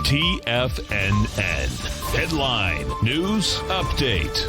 TFNN. Headline News Update.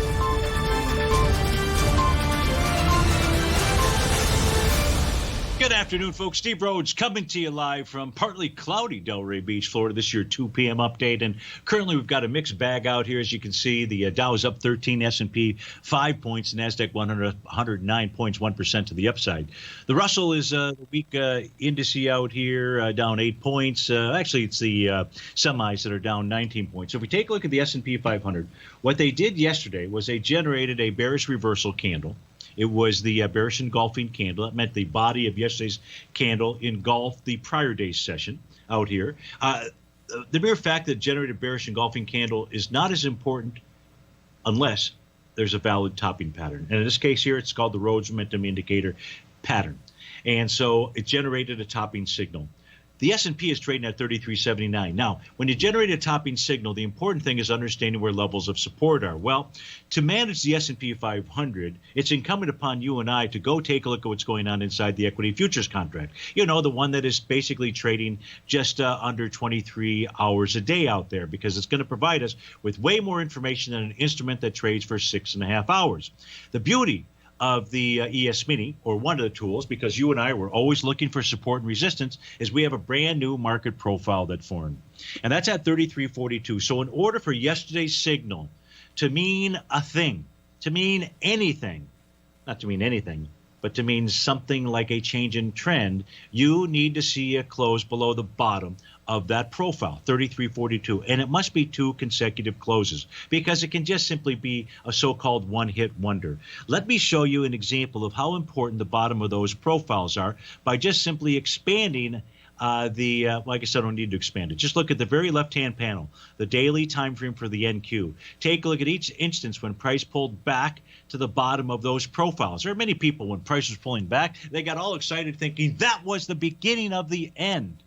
Good afternoon, folks. Steve Rhodes coming to you live from partly cloudy Delray Beach, Florida. This is your 2 p.m. update. And currently we've got a mixed bag out here. As you can see, the Dow is up 13, S&P 5 points, NASDAQ 109 points, 1% to the upside. The Russell is a weak indice out here, down 8 points. Actually, it's the semis that are down 19 points. So if we take a look at the S&P 500, what they did yesterday was they generated a bearish reversal candle. It was the bearish engulfing candle. It meant the body of yesterday's candle engulfed the prior day's session out here. The mere fact that it generated a bearish engulfing candle is not as important unless there's a valid topping pattern. And in this case here, it's called the Rhodes Momentum Indicator pattern. And so it generated a topping signal. The S&P is trading at 33.79. Now, when you generate a topping signal, the important thing is understanding where levels of support are. Well, to manage the S&P 500, it's incumbent upon you and I to go take a look at what's going on inside the equity futures contract. You know, the one that is basically trading just under 23 hours a day out there, because it's going to provide us with way more information than an instrument that trades for 6.5 hours. The beauty of the ES Mini, or one of the tools, because you and I were always looking for support and resistance, is we have a brand new market profile that formed. And that's at 33.42. So in order for yesterday's signal to mean a thing, to mean anything, not to mean anything, but to mean something like a change in trend, you need to see a close below the bottom of that profile, 33.42. And it must be 2 consecutive closes, because it can just simply be a so-called one-hit wonder. Let me show you an example of how important the bottom of those profiles are by just simply expanding well, I guess I don't need to expand it. Just look at the very left-hand panel, the daily time frame for the NQ. Take a look at each instance when price pulled back to the bottom of those profiles. There are many people, when price was pulling back, they got all excited thinking that was the beginning of the end,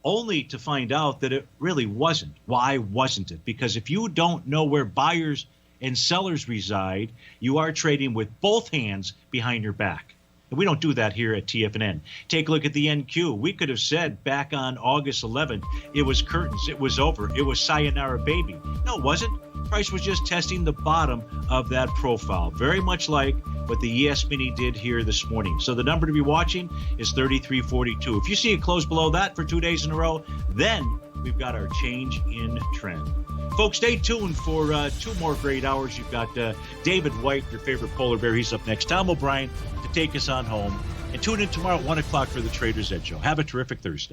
only to find out that it really wasn't. Why wasn't it? Because if you don't know where buyers and sellers reside, you are trading with both hands behind your back. And we don't do that here at TFNN. Take a look at the NQ. We could have said back on August 11th, it was curtains, it was over, it was sayonara baby. No, it wasn't. Price was just testing the bottom of that profile, very much like what the ES Mini did here this morning. So the number to be watching is 33.42. If you see it close below that for 2 days in a row, then we've got our change in trend. Folks, stay tuned for 2 more great hours. You've got David White, your favorite polar bear. He's up next. Tom O'Brien to take us on home. And tune in tomorrow at 1 o'clock for the Trader's Edge Show. Have a terrific Thursday.